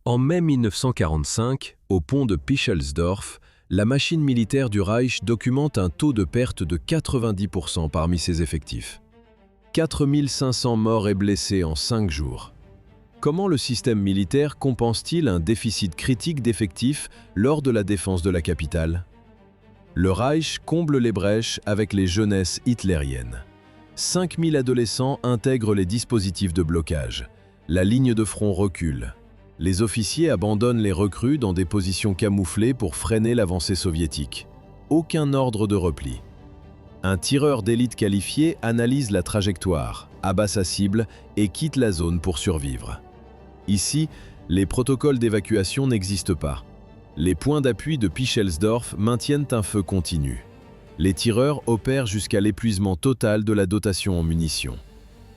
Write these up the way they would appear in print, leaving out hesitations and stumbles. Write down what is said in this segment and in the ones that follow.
En mai 1945, au pont de Pichelsdorf, la machine militaire du Reich documente un taux de perte de 90% parmi ses effectifs. 4500 morts et blessés en 5 jours. Comment le système militaire compense-t-il un déficit critique d'effectifs lors de la défense de la capitale? Le Reich comble les brèches avec les jeunesses hitlériennes. 5000 adolescents intègrent les dispositifs de blocage. La ligne de front recule. Les officiers abandonnent les recrues dans des positions camouflées pour freiner l'avancée soviétique. Aucun ordre de repli. Un tireur d'élite qualifié analyse la trajectoire, abat sa cible et quitte la zone pour survivre. Ici, les protocoles d'évacuation n'existent pas. Les points d'appui de Pichelsdorf maintiennent un feu continu. Les tireurs opèrent jusqu'à l'épuisement total de la dotation en munitions.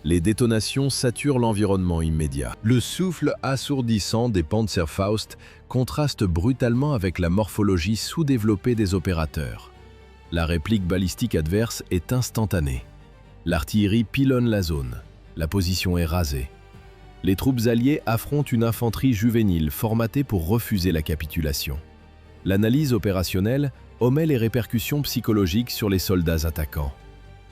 Les détonations saturent l'environnement immédiat. Le souffle assourdissant des Panzerfaust contraste brutalement avec la morphologie sous-développée des opérateurs. La réplique balistique adverse est instantanée. L'artillerie pilonne la zone. La position est rasée. Les troupes alliées affrontent une infanterie juvénile formatée pour refuser la capitulation. L'analyse opérationnelle omet les répercussions psychologiques sur les soldats attaquants.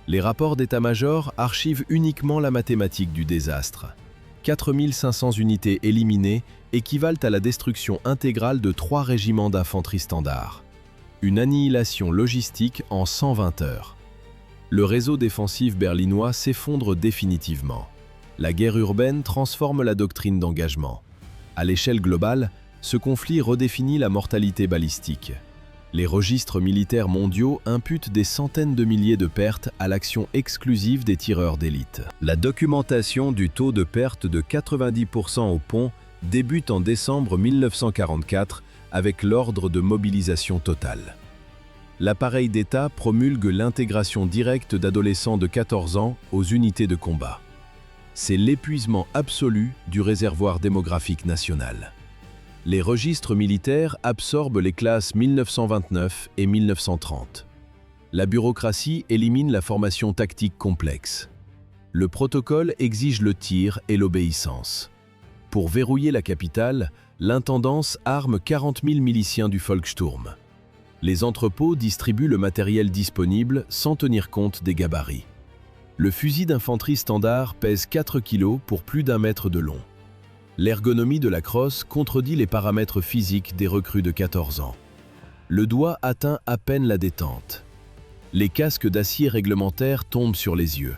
Les rapports d'état-major archivent uniquement la mathématique du désastre. 4500 unités éliminées équivalent à la destruction intégrale de 3 régiments d'infanterie standard. Une annihilation logistique en 120 heures. Le réseau défensif berlinois s'effondre définitivement. La guerre urbaine transforme la doctrine d'engagement. À l'échelle globale, ce conflit redéfinit la mortalité balistique. Les registres militaires mondiaux imputent des centaines de milliers de pertes à l'action exclusive des tireurs d'élite. La documentation du taux de perte de 90% au pont débute en décembre 1944 avec l'ordre de mobilisation totale. L'appareil d'État promulgue l'intégration directe d'adolescents de 14 ans aux unités de combat. C'est l'épuisement absolu du réservoir démographique national. Les registres militaires absorbent les classes 1929 et 1930. La bureaucratie élimine la formation tactique complexe. Le protocole exige le tir et l'obéissance. Pour verrouiller la capitale, l'intendance arme 40 000 miliciens du Volkssturm. Les entrepôts distribuent le matériel disponible sans tenir compte des gabarits. Le fusil d'infanterie standard pèse 4 kg pour plus d'1 mètre de long. L'ergonomie de la crosse contredit les paramètres physiques des recrues de 14 ans. Le doigt atteint à peine la détente. Les casques d'acier réglementaires tombent sur les yeux.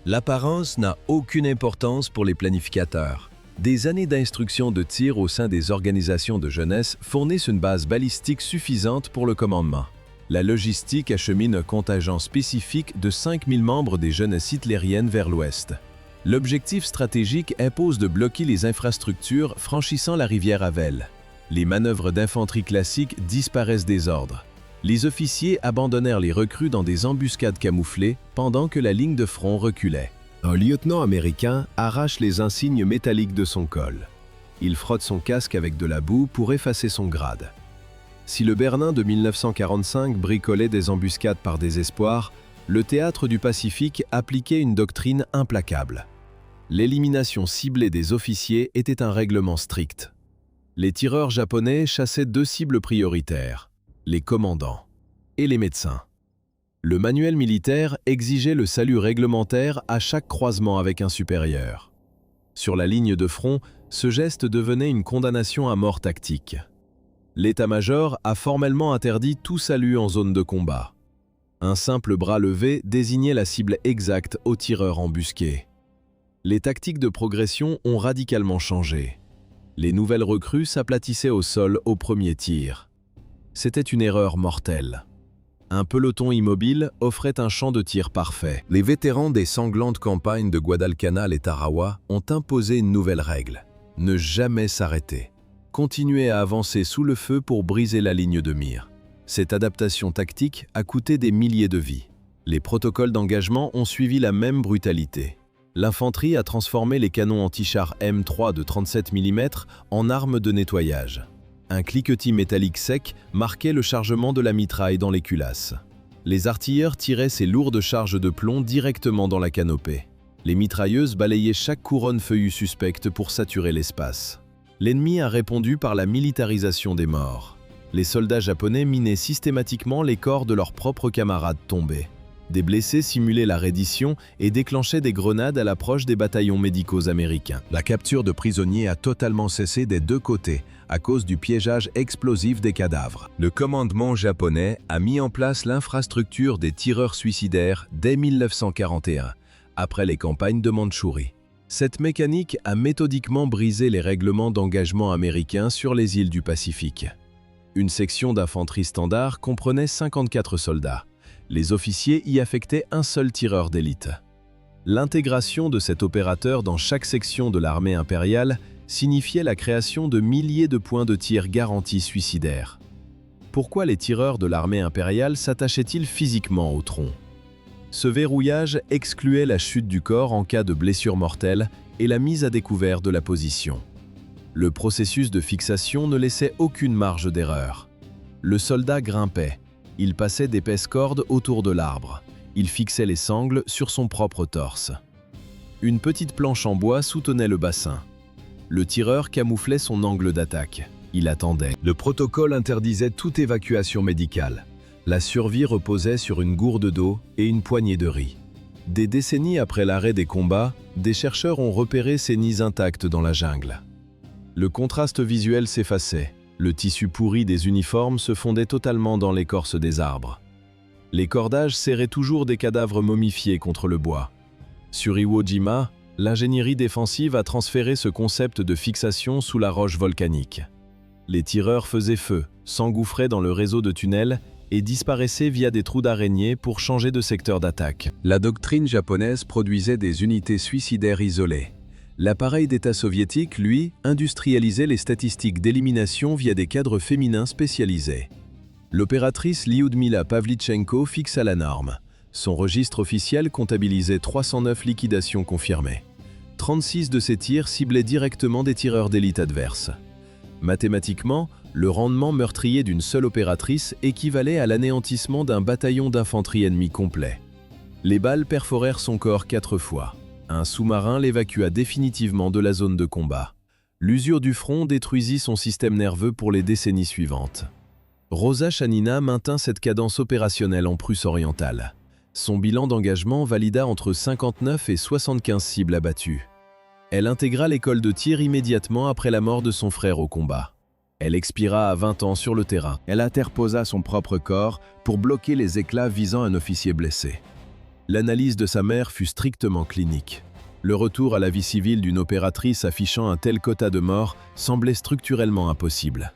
L'apparence n'a aucune importance pour les planificateurs. Des années d'instruction de tir au sein des organisations de jeunesse fournissent une base balistique suffisante pour le commandement. La logistique achemine un contingent spécifique de 5000 membres des jeunesses hitlériennes vers l'ouest. L'objectif stratégique impose de bloquer les infrastructures franchissant la rivière Havel. Les manœuvres d'infanterie classiques disparaissent des ordres. Les officiers abandonnèrent les recrues dans des embuscades camouflées pendant que la ligne de front reculait. Un lieutenant américain arrache les insignes métalliques de son col. Il frotte son casque avec de la boue pour effacer son grade. Si le Berlin de 1945 bricolait des embuscades par désespoir, le théâtre du Pacifique appliquait une doctrine implacable. L'élimination ciblée des officiers était un règlement strict. Les tireurs japonais chassaient 2 cibles prioritaires, les commandants et les médecins. Le manuel militaire exigeait le salut réglementaire à chaque croisement avec un supérieur. Sur la ligne de front, ce geste devenait une condamnation à mort tactique. L'état-major a formellement interdit tout salut en zone de combat. Un simple bras levé désignait la cible exacte aux tireurs embusqués. Les tactiques de progression ont radicalement changé. Les nouvelles recrues s'aplatissaient au sol au premier tir. C'était une erreur mortelle. Un peloton immobile offrait un champ de tir parfait. Les vétérans des sanglantes campagnes de Guadalcanal et Tarawa ont imposé une nouvelle règle. Ne jamais s'arrêter. Continuer à avancer sous le feu pour briser la ligne de mire. Cette adaptation tactique a coûté des milliers de vies. Les protocoles d'engagement ont suivi la même brutalité. L'infanterie a transformé les canons anti-chars M3 de 37 mm en armes de nettoyage. Un cliquetis métallique sec marquait le chargement de la mitraille dans les culasses. Les artilleurs tiraient ces lourdes charges de plomb directement dans la canopée. Les mitrailleuses balayaient chaque couronne feuillue suspecte pour saturer l'espace. L'ennemi a répondu par la militarisation des morts. Les soldats japonais minaient systématiquement les corps de leurs propres camarades tombés. Des blessés simulaient la reddition et déclenchaient des grenades à l'approche des bataillons médicaux américains. La capture de prisonniers a totalement cessé des deux côtés à cause du piégeage explosif des cadavres. Le commandement japonais a mis en place l'infrastructure des tireurs suicidaires dès 1941, après les campagnes de Mandchourie. Cette mécanique a méthodiquement brisé les règlements d'engagement américains sur les îles du Pacifique. Une section d'infanterie standard comprenait 54 soldats. Les officiers y affectaient un seul tireur d'élite. L'intégration de cet opérateur dans chaque section de l'armée impériale signifiait la création de milliers de points de tir garantis suicidaires. Pourquoi les tireurs de l'armée impériale s'attachaient-ils physiquement au tronc? Ce verrouillage excluait la chute du corps en cas de blessure mortelle et la mise à découvert de la position. Le processus de fixation ne laissait aucune marge d'erreur. Le soldat grimpait. Il passait d'épaisses cordes autour de l'arbre. Il fixait les sangles sur son propre torse. Une petite planche en bois soutenait le bassin. Le tireur camouflait son angle d'attaque. Il attendait. Le protocole interdisait toute évacuation médicale. La survie reposait sur une gourde d'eau et une poignée de riz. Des décennies après l'arrêt des combats, des chercheurs ont repéré ces nids intacts dans la jungle. Le contraste visuel s'effaçait. Le tissu pourri des uniformes se fondait totalement dans l'écorce des arbres. Les cordages serraient toujours des cadavres momifiés contre le bois. Sur Iwo Jima, l'ingénierie défensive a transféré ce concept de fixation sous la roche volcanique. Les tireurs faisaient feu, s'engouffraient dans le réseau de tunnels et disparaissaient via des trous d'araignée pour changer de secteur d'attaque. La doctrine japonaise produisait des unités suicidaires isolées. L'appareil d'État soviétique, lui, industrialisait les statistiques d'élimination via des cadres féminins spécialisés. L'opératrice Lyudmila Pavlychenko fixa la norme. Son registre officiel comptabilisait 309 liquidations confirmées. 36 de ces tirs ciblaient directement des tireurs d'élite adverses. Mathématiquement, le rendement meurtrier d'une seule opératrice équivalait à l'anéantissement d'un bataillon d'infanterie ennemi complet. Les balles perforèrent son corps 4 fois. Un sous-marin l'évacua définitivement de la zone de combat. L'usure du front détruisit son système nerveux pour les décennies suivantes. Rosa Chanina maintint cette cadence opérationnelle en Prusse orientale. Son bilan d'engagement valida entre 59 et 75 cibles abattues. Elle intégra l'école de tir immédiatement après la mort de son frère au combat. Elle expira à 20 ans sur le terrain. Elle interposa son propre corps pour bloquer les éclats visant un officier blessé. L'analyse de sa mère fut strictement clinique. Le retour à la vie civile d'une opératrice affichant un tel quota de morts semblait structurellement impossible.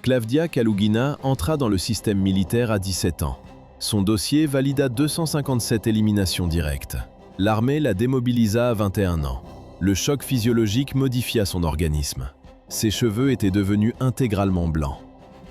Klavdia Kalugina entra dans le système militaire à 17 ans. Son dossier valida 257 éliminations directes. L'armée la démobilisa à 21 ans. Le choc physiologique modifia son organisme. Ses cheveux étaient devenus intégralement blancs.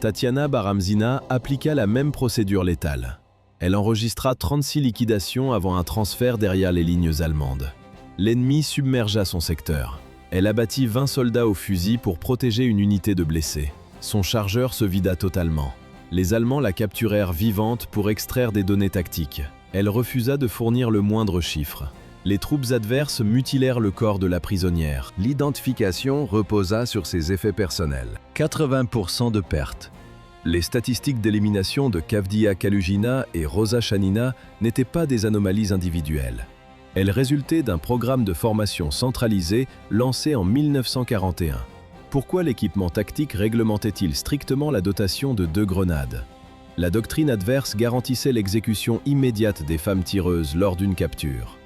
Tatiana Baramzina appliqua la même procédure létale. Elle enregistra 36 liquidations avant un transfert derrière les lignes allemandes. L'ennemi submergea son secteur. Elle abattit 20 soldats au fusil pour protéger une unité de blessés. Son chargeur se vida totalement. Les Allemands la capturèrent vivante pour extraire des données tactiques. Elle refusa de fournir le moindre chiffre. Les troupes adverses mutilèrent le corps de la prisonnière. L'identification reposa sur ses effets personnels. 80% de pertes. Les statistiques d'élimination de Kavdia Kalugina et Rosa Chanina n'étaient pas des anomalies individuelles. Elles résultaient d'un programme de formation centralisé lancé en 1941. Pourquoi l'équipement tactique réglementait-il strictement la dotation de 2 grenades? La doctrine adverse garantissait l'exécution immédiate des femmes tireuses lors d'une capture.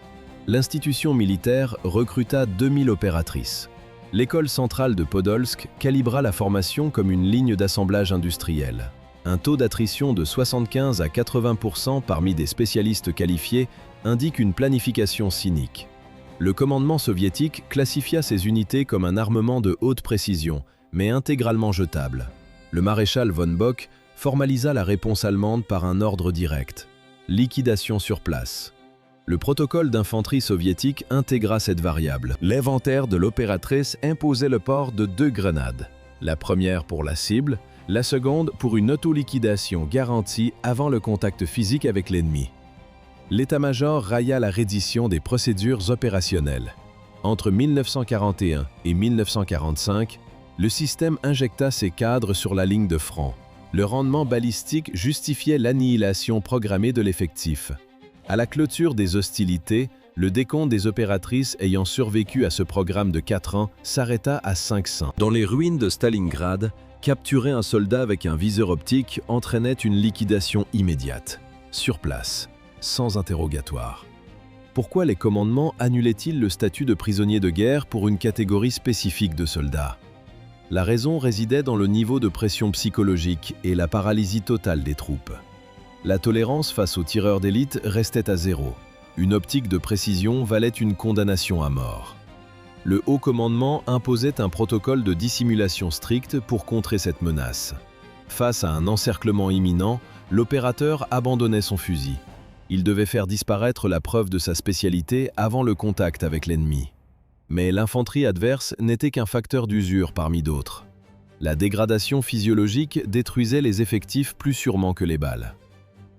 L'institution militaire recruta 2000 opératrices. L'école centrale de Podolsk calibra la formation comme une ligne d'assemblage industriel. Un taux d'attrition de 75 à 80% parmi des spécialistes qualifiés indique une planification cynique. Le commandement soviétique classifia ces unités comme un armement de haute précision, mais intégralement jetable. Le maréchal von Bock formalisa la réponse allemande par un ordre direct. Liquidation sur place. Le protocole d'infanterie soviétique intégra cette variable. L'inventaire de l'opératrice imposait le port de 2 grenades. La première pour la cible, la seconde pour une auto-liquidation garantie avant le contact physique avec l'ennemi. L'état-major raya la reddition des procédures opérationnelles. Entre 1941 et 1945, Le système injecta ses cadres sur la ligne de front. Le rendement balistique justifiait l'annihilation programmée de l'effectif. À la clôture des hostilités, le décompte des opératrices ayant survécu à ce programme de 4 ans s'arrêta à 500. Dans les ruines de Stalingrad, capturer un soldat avec un viseur optique entraînait une liquidation immédiate, sur place, sans interrogatoire. Pourquoi les commandements annulaient-ils le statut de prisonnier de guerre pour une catégorie spécifique de soldats? La raison résidait dans le niveau de pression psychologique et la paralysie totale des troupes. La tolérance face aux tireurs d'élite restait à zéro. Une optique de précision valait une condamnation à mort. Le haut commandement imposait un protocole de dissimulation strict pour contrer cette menace. Face à un encerclement imminent, l'opérateur abandonnait son fusil. Il devait faire disparaître la preuve de sa spécialité avant le contact avec l'ennemi. Mais l'infanterie adverse n'était qu'un facteur d'usure parmi d'autres. La dégradation physiologique détruisait les effectifs plus sûrement que les balles.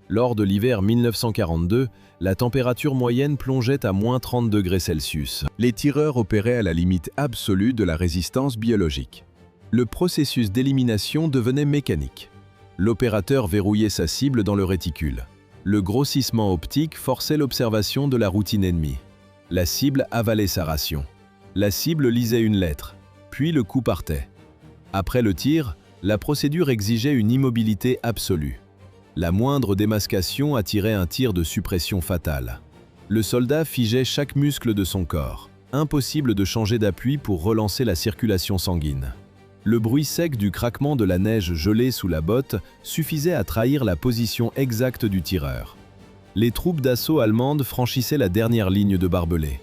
Lors de l'hiver 1942, la température moyenne plongeait à moins 30 degrés Celsius. Les tireurs opéraient à la limite absolue de la résistance biologique. Le processus d'élimination devenait mécanique. L'opérateur verrouillait sa cible dans le réticule. Le grossissement optique forçait l'observation de la routine ennemie. La cible avalait sa ration. La cible lisait une lettre, puis le coup partait. Après le tir, la procédure exigeait une immobilité absolue. La moindre démascation attirait un tir de suppression fatale. Le soldat figeait chaque muscle de son corps. Impossible de changer d'appui pour relancer la circulation sanguine. Le bruit sec du craquement de la neige gelée sous la botte suffisait à trahir la position exacte du tireur. Les troupes d'assaut allemandes franchissaient la dernière ligne de barbelés.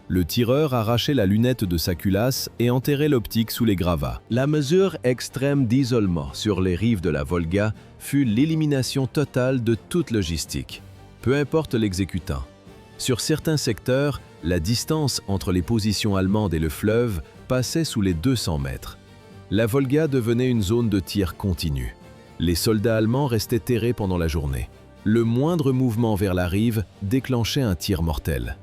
Le tireur arrachait la lunette de sa culasse et enterrait l'optique sous les gravats. La mesure extrême d'isolement sur les rives de la Volga fut l'élimination totale de toute logistique, peu importe l'exécutant. Sur certains secteurs, la distance entre les positions allemandes et le fleuve passait sous les 200 mètres. La Volga devenait une zone de tir continu. Les soldats allemands restaient terrés pendant la journée. Le moindre mouvement vers la rive déclenchait un tir mortel.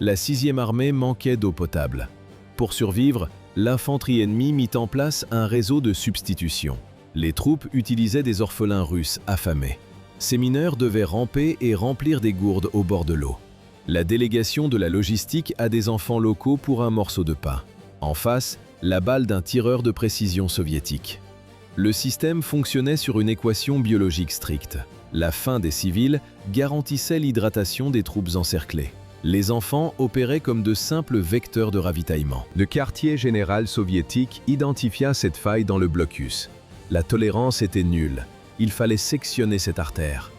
La 6e armée manquait d'eau potable. Pour survivre, l'infanterie ennemie mit en place un réseau de substitution. Les troupes utilisaient des orphelins russes affamés. Ces mineurs devaient ramper et remplir des gourdes au bord de l'eau. La délégation de la logistique a des enfants locaux pour un morceau de pain. En face, la balle d'un tireur de précision soviétique. Le système fonctionnait sur une équation biologique stricte. La faim des civils garantissait l'hydratation des troupes encerclées. Les enfants opéraient comme de simples vecteurs de ravitaillement. Le quartier général soviétique identifia cette faille dans le blocus. La tolérance était nulle. Il fallait sectionner cette artère.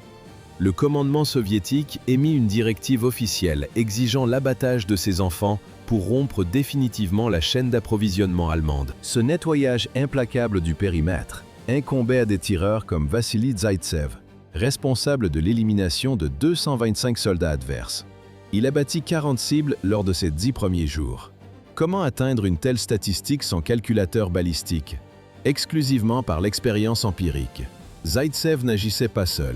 Le commandement soviétique émit une directive officielle exigeant l'abattage de ces enfants pour rompre définitivement la chaîne d'approvisionnement allemande. Ce nettoyage implacable du périmètre incombait à des tireurs comme Vassili Zaïtsev, responsable de l'élimination de 225 soldats adverses. Il abattit 40 cibles lors de ses 10 premiers jours. Comment atteindre une telle statistique sans calculateur balistique? Exclusivement par l'expérience empirique. Zaïtsev n'agissait pas seul.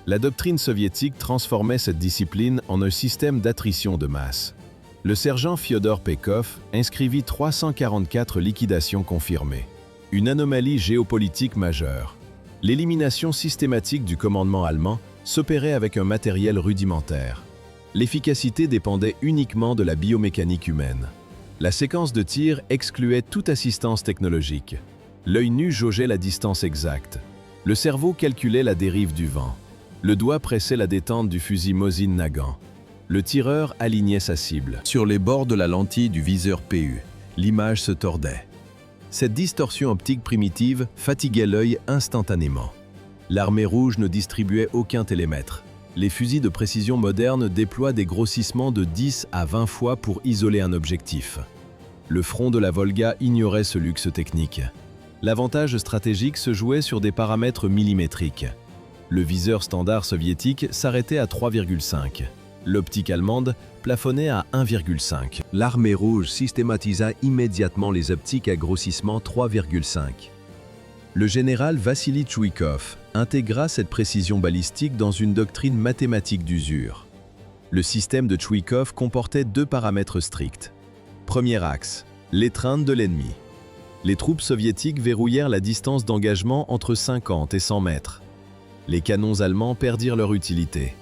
La doctrine soviétique transformait cette discipline en un système d'attrition de masse. Le sergent Fyodor Pekov inscrivit 344 liquidations confirmées. Une anomalie géopolitique majeure. L'élimination systématique du commandement allemand s'opérait avec un matériel rudimentaire. L'efficacité dépendait uniquement de la biomécanique humaine. La séquence de tir excluait toute assistance technologique. L'œil nu jaugeait la distance exacte. Le cerveau calculait la dérive du vent. Le doigt pressait la détente du fusil Mosin Nagant. Le tireur alignait sa cible. Sur les bords de la lentille du viseur PU, l'image se tordait. Cette distorsion optique primitive fatiguait l'œil instantanément. L'armée rouge ne distribuait aucun télémètre. Les fusils de précision modernes déploient des grossissements de 10 à 20 fois pour isoler un objectif. Le front de la Volga ignorait ce luxe technique. L'avantage stratégique se jouait sur des paramètres millimétriques. Le viseur standard soviétique s'arrêtait à 3,5. L'optique allemande plafonnait à 1,5. L'armée rouge systématisa immédiatement les optiques à grossissement 3,5. Le général Vassili Tchouikov intégra cette précision balistique dans une doctrine mathématique d'usure. Le système de Tchouikov comportait 2 paramètres stricts. Premier axe, l'étreinte de l'ennemi. Les troupes soviétiques verrouillèrent la distance d'engagement entre 50 et 100 mètres. Les canons allemands perdirent leur utilité.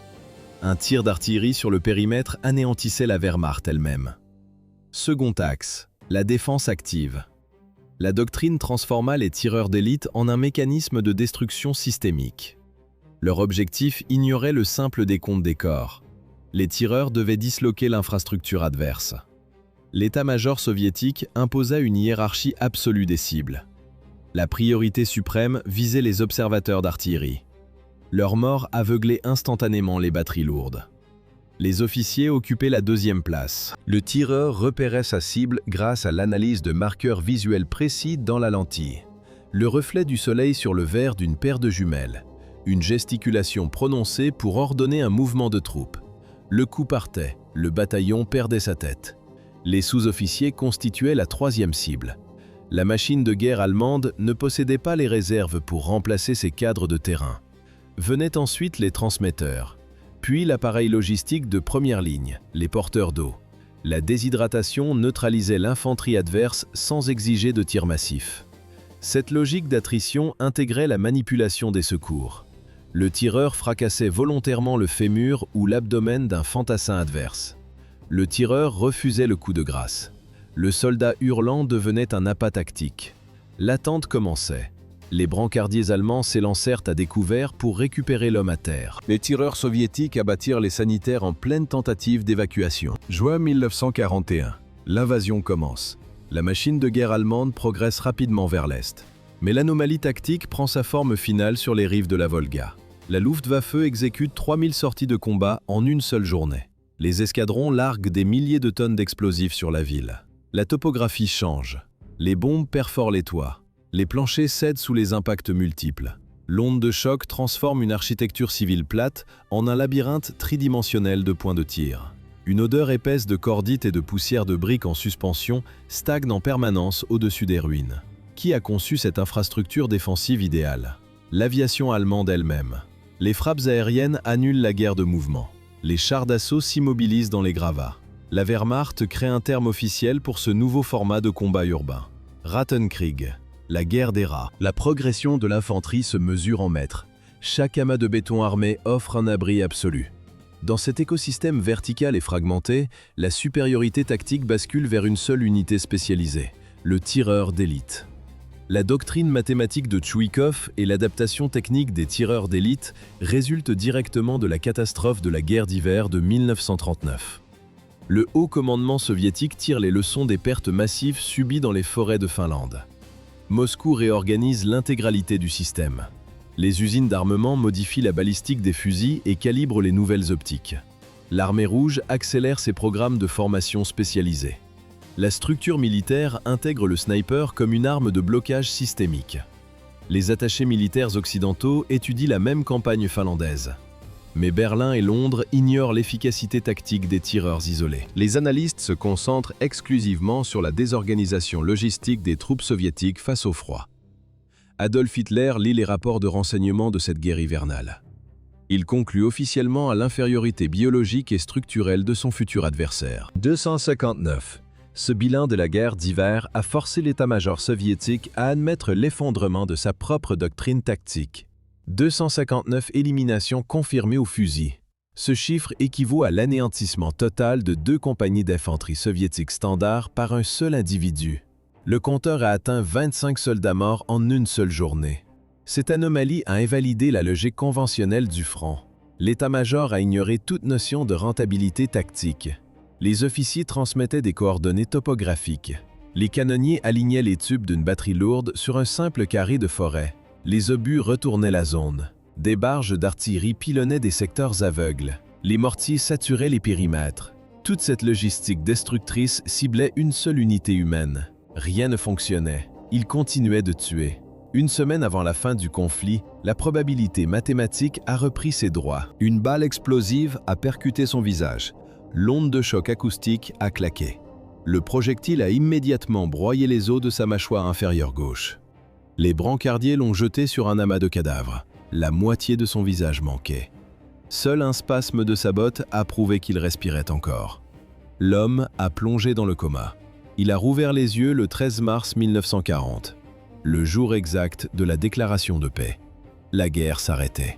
Un tir d'artillerie sur le périmètre anéantissait la Wehrmacht elle-même. Second axe, la défense active. La doctrine transforma les tireurs d'élite en un mécanisme de destruction systémique. Leur objectif ignorait le simple décompte des corps. Les tireurs devaient disloquer l'infrastructure adverse. L'état-major soviétique imposa une hiérarchie absolue des cibles. La priorité suprême visait les observateurs d'artillerie. Leur mort aveuglait instantanément les batteries lourdes. Les officiers occupaient la deuxième place. Le tireur repérait sa cible grâce à l'analyse de marqueurs visuels précis dans la lentille. Le reflet du soleil sur le verre d'une paire de jumelles. Une gesticulation prononcée pour ordonner un mouvement de troupe. Le coup partait, le bataillon perdait sa tête. Les sous-officiers constituaient la troisième cible. La machine de guerre allemande ne possédait pas les réserves pour remplacer ses cadres de terrain. Venaient ensuite les transmetteurs, puis l'appareil logistique de première ligne, les porteurs d'eau. La déshydratation neutralisait l'infanterie adverse sans exiger de tir massif. Cette logique d'attrition intégrait la manipulation des secours. Le tireur fracassait volontairement le fémur ou l'abdomen d'un fantassin adverse. Le tireur refusait le coup de grâce. Le soldat hurlant devenait un appât tactique. L'attente commençait. Les brancardiers allemands s'élancèrent à découvert pour récupérer l'homme à terre. Les tireurs soviétiques abattirent les sanitaires en pleine tentative d'évacuation. Juin 1941. L'invasion commence. La machine de guerre allemande progresse rapidement vers l'est. Mais l'anomalie tactique prend sa forme finale sur les rives de la Volga. La Luftwaffe exécute 3000 sorties de combat en une seule journée. Les escadrons larguent des milliers de tonnes d'explosifs sur la ville. La topographie change. Les bombes perforent les toits. Les planchers cèdent sous les impacts multiples. L'onde de choc transforme une architecture civile plate en un labyrinthe tridimensionnel de points de tir. Une odeur épaisse de cordite et de poussière de briques en suspension stagne en permanence au-dessus des ruines. Qui a conçu cette infrastructure défensive idéale? L'aviation allemande elle-même. Les frappes aériennes annulent la guerre de mouvement. Les chars d'assaut s'immobilisent dans les gravats. La Wehrmacht crée un terme officiel pour ce nouveau format de combat urbain. Rattenkrieg. La guerre des rats. La progression de l'infanterie se mesure en mètres. Chaque amas de béton armé offre un abri absolu. Dans cet écosystème vertical et fragmenté, la supériorité tactique bascule vers une seule unité spécialisée, le tireur d'élite. La doctrine mathématique de Tchouikov et l'adaptation technique des tireurs d'élite résultent directement de la catastrophe de la guerre d'hiver de 1939. Le haut commandement soviétique tire les leçons des pertes massives subies dans les forêts de Finlande. Moscou réorganise l'intégralité du système. Les usines d'armement modifient la balistique des fusils et calibrent les nouvelles optiques. L'armée rouge accélère ses programmes de formation spécialisés. La structure militaire intègre le sniper comme une arme de blocage systémique. Les attachés militaires occidentaux étudient la même campagne finlandaise. Mais Berlin et Londres ignorent l'efficacité tactique des tireurs isolés. Les analystes se concentrent exclusivement sur la désorganisation logistique des troupes soviétiques face au froid. Adolf Hitler lit les rapports de renseignement de cette guerre hivernale. Il conclut officiellement à l'infériorité biologique et structurelle de son futur adversaire. 259. Ce bilan de la guerre d'hiver a forcé l'état-major soviétique à admettre l'effondrement de sa propre doctrine tactique. 259 éliminations confirmées au fusil. Ce chiffre équivaut à l'anéantissement total de 2 compagnies d'infanterie soviétiques standards par un seul individu. Le compteur a atteint 25 soldats morts en une seule journée. Cette anomalie a invalidé la logique conventionnelle du front. L'état-major a ignoré toute notion de rentabilité tactique. Les officiers transmettaient des coordonnées topographiques. Les canonniers alignaient les tubes d'une batterie lourde sur un simple carré de forêt. Les obus retournaient la zone. Des barges d'artillerie pilonnaient des secteurs aveugles. Les mortiers saturaient les périmètres. Toute cette logistique destructrice ciblait une seule unité humaine. Rien ne fonctionnait. Ils continuaient de tuer. Une semaine avant la fin du conflit, la probabilité mathématique a repris ses droits. Une balle explosive a percuté son visage. L'onde de choc acoustique a claqué. Le projectile a immédiatement broyé les os de sa mâchoire inférieure gauche. Les brancardiers l'ont jeté sur un amas de cadavres. La moitié de son visage manquait. Seul un spasme de sa botte a prouvé qu'il respirait encore. L'homme a plongé dans le coma. Il a rouvert les yeux le 13 mars 1940, le jour exact de la déclaration de paix. La guerre s'arrêtait.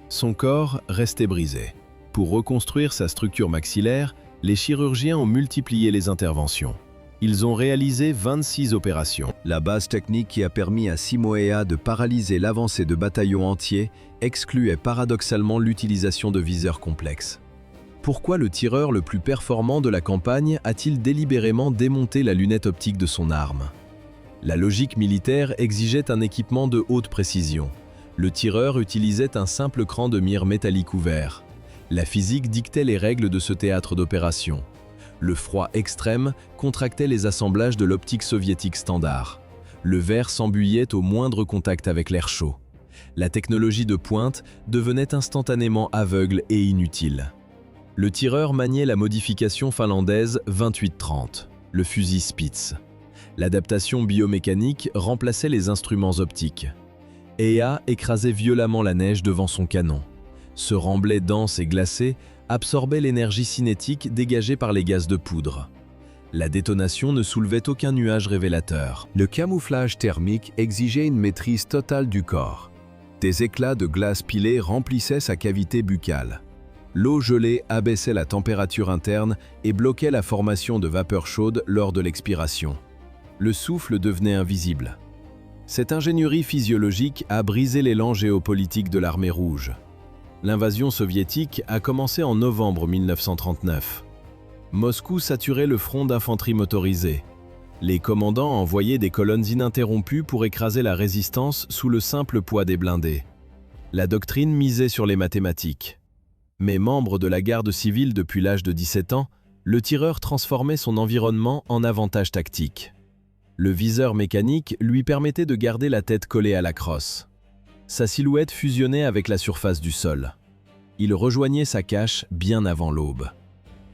Son corps restait brisé. Pour reconstruire sa structure maxillaire, les chirurgiens ont multiplié les interventions. Ils ont réalisé 26 opérations. La base technique qui a permis à Simoea de paralyser l'avancée de bataillons entiers excluait paradoxalement l'utilisation de viseurs complexes. Pourquoi le tireur le plus performant de la campagne a-t-il délibérément démonté la lunette optique de son arme? La logique militaire exigeait un équipement de haute précision. Le tireur utilisait un simple cran de mire métallique ouvert. La physique dictait les règles de ce théâtre d'opération. Le froid extrême contractait les assemblages de l'optique soviétique standard. Le verre s'embuyait au moindre contact avec l'air chaud. La technologie de pointe devenait instantanément aveugle et inutile. Le tireur maniait la modification finlandaise 28-30, le fusil Spitz. L'adaptation biomécanique remplaçait les instruments optiques. Ea écrasait violemment la neige devant son canon. Ce remblai dense et glacé absorbait l'énergie cinétique dégagée par les gaz de poudre. La détonation ne soulevait aucun nuage révélateur. Le camouflage thermique exigeait une maîtrise totale du corps. Des éclats de glace pilée remplissaient sa cavité buccale. L'eau gelée abaissait la température interne et bloquait la formation de vapeur chaude lors de l'expiration. Le souffle devenait invisible. Cette ingénierie physiologique a brisé l'élan géopolitique de l'armée rouge. L'invasion soviétique a commencé en novembre 1939. Moscou saturait le front d'infanterie motorisée. Les commandants envoyaient des colonnes ininterrompues pour écraser la résistance sous le simple poids des blindés. La doctrine misait sur les mathématiques. Mais membre de la garde civile depuis l'âge de 17 ans, le tireur transformait son environnement en avantage tactique. Le viseur mécanique lui permettait de garder la tête collée à la crosse. Sa silhouette fusionnait avec la surface du sol. Il rejoignait sa cache bien avant l'aube.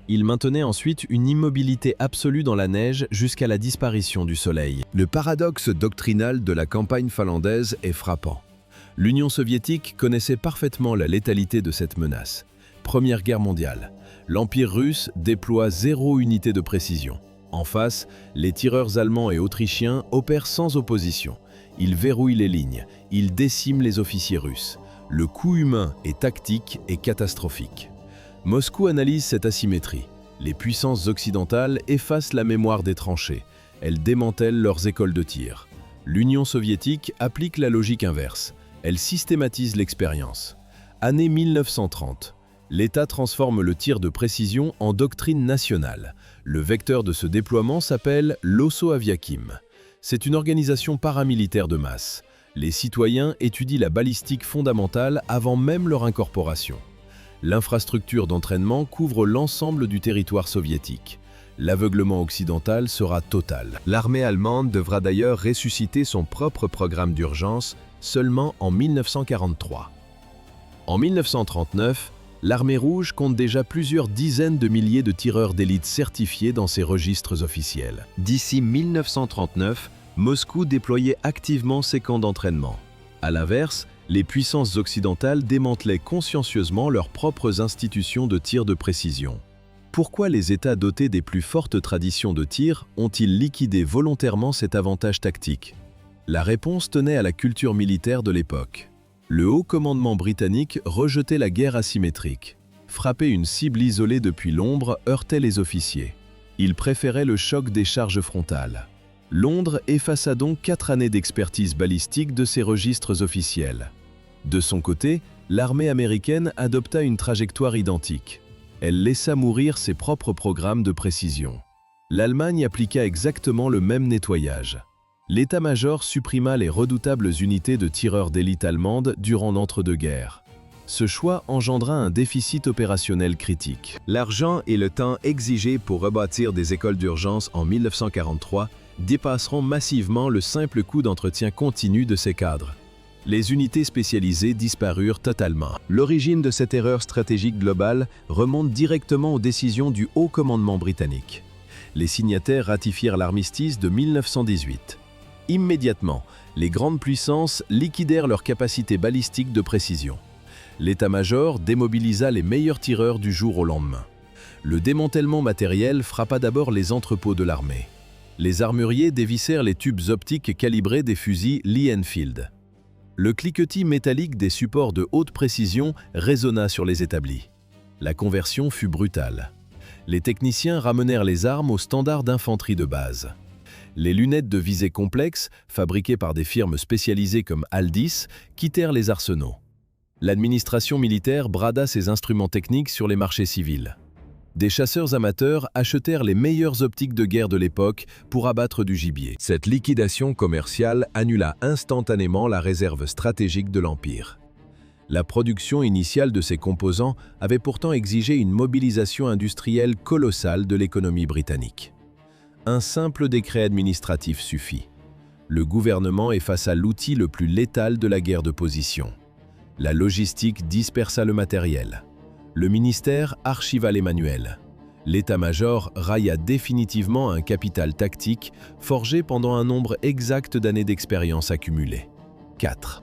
Il maintenait ensuite une immobilité absolue dans la neige jusqu'à la disparition du soleil. Le paradoxe doctrinal de la campagne finlandaise est frappant. L'Union soviétique connaissait parfaitement la létalité de cette menace. Première Guerre mondiale. L'Empire russe déploie 0 unité de précision. En face, les tireurs allemands et autrichiens opèrent sans opposition. Ils verrouillent les lignes, ils déciment les officiers russes. Le coût humain et tactique est catastrophique. Moscou analyse cette asymétrie. Les puissances occidentales effacent la mémoire des tranchées. Elles démantèlent leurs écoles de tir. L'Union soviétique applique la logique inverse. Elle systématise l'expérience. Année 1930. L'État transforme le tir de précision en doctrine nationale. Le vecteur de ce déploiement s'appelle l'Osso Aviakim. C'est une organisation paramilitaire de masse. Les citoyens étudient la balistique fondamentale avant même leur incorporation. L'infrastructure d'entraînement couvre l'ensemble du territoire soviétique. L'aveuglement occidental sera total. L'armée allemande devra d'ailleurs ressusciter son propre programme d'urgence seulement en 1943. En 1939, l'armée rouge compte déjà plusieurs dizaines de milliers de tireurs d'élite certifiés dans ses registres officiels. D'ici 1939, Moscou déployait activement ses camps d'entraînement. À l'inverse, les puissances occidentales démantelaient consciencieusement leurs propres institutions de tir de précision. Pourquoi les États dotés des plus fortes traditions de tir ont-ils liquidé volontairement cet avantage tactique? La réponse tenait à la culture militaire de l'époque. Le haut commandement britannique rejetait la guerre asymétrique. Frapper une cible isolée depuis l'ombre heurtait les officiers. Il préférait le choc des charges frontales. Londres effaça donc 4 années d'expertise balistique de ses registres officiels. De son côté, l'armée américaine adopta une trajectoire identique. Elle laissa mourir ses propres programmes de précision. L'Allemagne appliqua exactement le même nettoyage. L'état-major supprima les redoutables unités de tireurs d'élite allemandes durant l'entre-deux-guerres. Ce choix engendra un déficit opérationnel critique. L'argent et le temps exigés pour rebâtir des écoles d'urgence en 1943 dépasseront massivement le simple coût d'entretien continu de ces cadres. Les unités spécialisées disparurent totalement. L'origine de cette erreur stratégique globale remonte directement aux décisions du haut commandement britannique. Les signataires ratifièrent l'armistice de 1918. Immédiatement, les grandes puissances liquidèrent leurs capacités balistiques de précision. L'état-major démobilisa les meilleurs tireurs du jour au lendemain. Le démantèlement matériel frappa d'abord les entrepôts de l'armée. Les armuriers dévissèrent les tubes optiques calibrés des fusils Lee Enfield. Le cliquetis métallique des supports de haute précision résonna sur les établis. La conversion fut brutale. Les techniciens ramenèrent les armes aux standards d'infanterie de base. Les lunettes de visée complexes, fabriquées par des firmes spécialisées comme Aldis, quittèrent les arsenaux. L'administration militaire brada ses instruments techniques sur les marchés civils. Des chasseurs amateurs achetèrent les meilleures optiques de guerre de l'époque pour abattre du gibier. Cette liquidation commerciale annula instantanément la réserve stratégique de l'Empire. La production initiale de ces composants avait pourtant exigé une mobilisation industrielle colossale de l'économie britannique. Un simple décret administratif suffit. Le gouvernement est face à l'outil le plus létal de la guerre de position. La logistique dispersa le matériel. Le ministère archiva les manuels. L'état-major railla définitivement un capital tactique forgé pendant un nombre exact d'années d'expérience accumulées. 4.